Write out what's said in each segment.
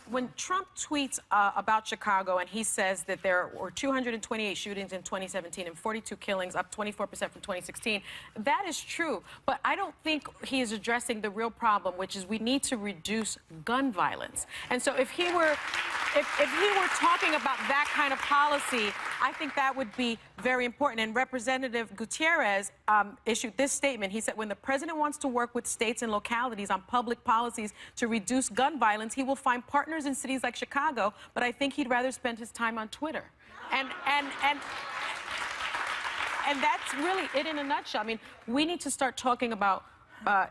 when Trump tweets about Chicago and he says that there were 228 shootings in 2017 and 42 killings, up 24% from 2016, that is true. But I don't think he is addressing the real problem, which is we need to reduce gun violence. And so if he were talking about that kind of policy, I think that would be very important. And Representative Gutierrez issued this statement. He said, when the president wants to work with states and localities on public policies to reduce gun violence, he will find partners in cities like Chicago, but I think he'd rather spend his time on Twitter. And that's really it in a nutshell. I mean, we need to start talking about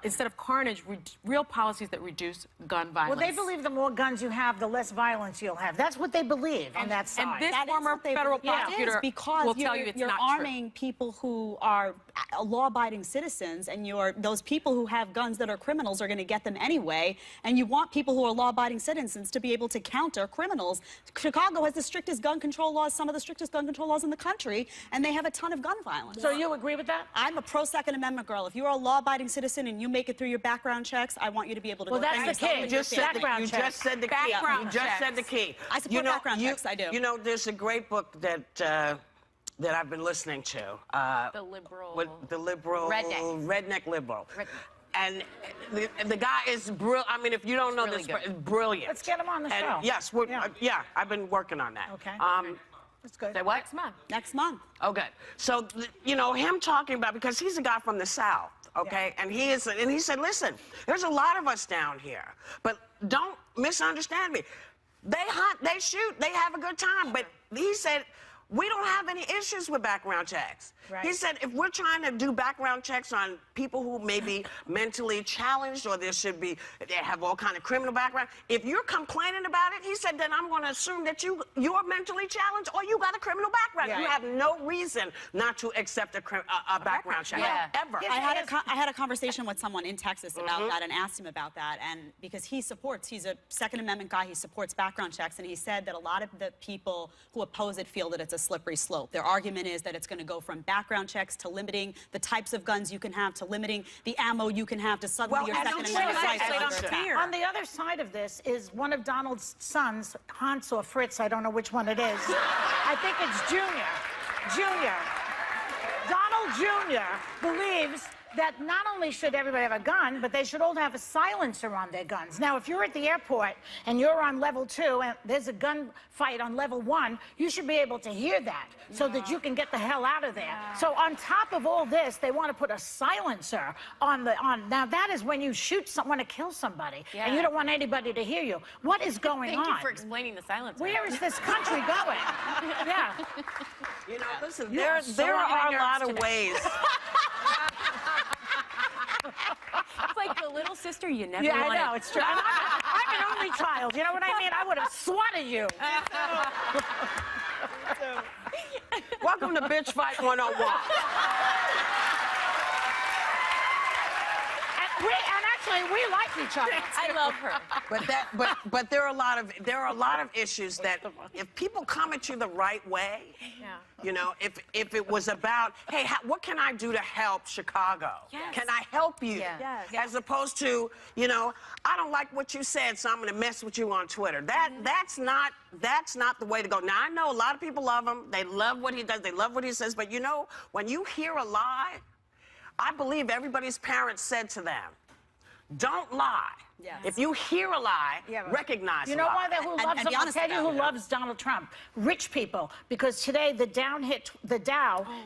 instead of carnage, real policies that reduce gun violence. Well, they believe the more guns you have, the less violence you'll have. That's what they believe on that side. And this former federal prosecutor will tell you it's not true. You're arming people who are law-abiding citizens, and those people who have guns that are criminals are going to get them anyway, and you want people who are law-abiding citizens to be able to counter criminals. Chicago has the strictest gun control laws, some of the strictest gun control laws in the country, and they have a ton of gun violence. So you agree with that? I'm a pro-Second Amendment girl. If you're a law-abiding citizen and you make it through your background checks, I want you to be able to go. Well, that's the key. You just said the key. I support background checks. I do. You know, there's a great book that that I've been listening to. The liberal. Redneck liberal. And the guy is brilliant. I mean, if you don't know this, brilliant. Let's get him on the show. Yes, yeah, I've been working on that. Okay. That's good. Say what? Next month. Next month. Oh, good. So, you know, him talking about, because he's a guy from the South, okay? Yeah. And he said, listen, there's a lot of us down here, but don't misunderstand me. They hunt, they shoot, they have a good time, but he said, we don't have any issues with background checks. Right. He said, if we're trying to do background checks on people who may be mentally challenged or they have all kind of criminal background, if you're complaining about it, he said, then I'm going to assume that you're mentally challenged or you got a criminal background. Yeah. You have no reason not to accept a background check, ever. I had a conversation with someone in Texas about that and asked him about that, and because he's a Second Amendment guy, he supports background checks, and he said that a lot of the people who oppose it feel that it's a slippery slope. Their argument is that it's going to go from background checks to limiting the types of guns you can have, to limiting the ammo you can have, to suddenly your Second Amendment rights are under attack. On the other side of this is one of Donald's sons, Hans or Fritz, I don't know which one it is. I think it's Junior. Donald Jr. believes that not only should everybody have a gun, but they should all have a silencer on their guns. Now, if you're at the airport and you're on level 2 and there's a gunfight on level 1, you should be able to hear that so that you can get the hell out of there. So on top of all this, they want to put a silencer on. Now, that is when you want to kill somebody, and you don't want anybody to hear you. What is going on? Thank you for explaining the silencer. Where is this country going? Yeah. You know, listen, there are a lot of ways. It's like the little sister you never wanted. wanted. I know, it's true. I'm an only child, you know what I mean? I would have swatted you. Welcome to Bitch Fight 101. And actually, we like each other. I love her. But there are a lot of issues that if people come at you the right way, you know, if it was about, hey, what can I do to help Chicago? Yes. Can I help you? Yes. As opposed to, you know, I don't like what you said, so I'm going to mess with you on Twitter. That's not the way to go. Now, I know a lot of people love him. They love what he does. They love what he says. But, you know, when you hear a lie, I believe everybody's parents said to them, don't lie. Yes. If you hear a lie, recognize You know why who loves him? I'll tell you who loves Donald Trump. Rich people. Because today the Dow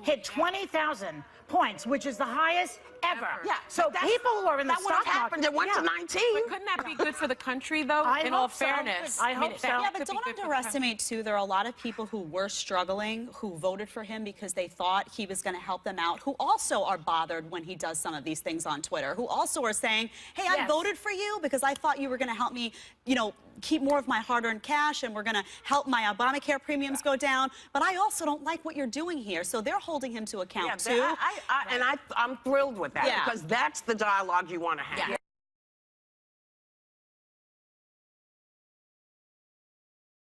hit 20,000 points, which is the highest ever. Yeah. So people who are in the stock market, it went to 19. But couldn't that be good for the country, though? In all fairness, I hope so. Yeah, but don't underestimate, too, there are a lot of people who were struggling, who voted for him because they thought he was going to help them out, who also are bothered when he does some of these things on Twitter, who also are saying, hey, I voted for you because I thought you were going to help me, you know, keep more of my hard-earned cash, and we're going to help my Obamacare premiums go down, but I also don't like what you're doing here. So they're holding him to account, too. I'm thrilled with that because that's the dialogue you want to have.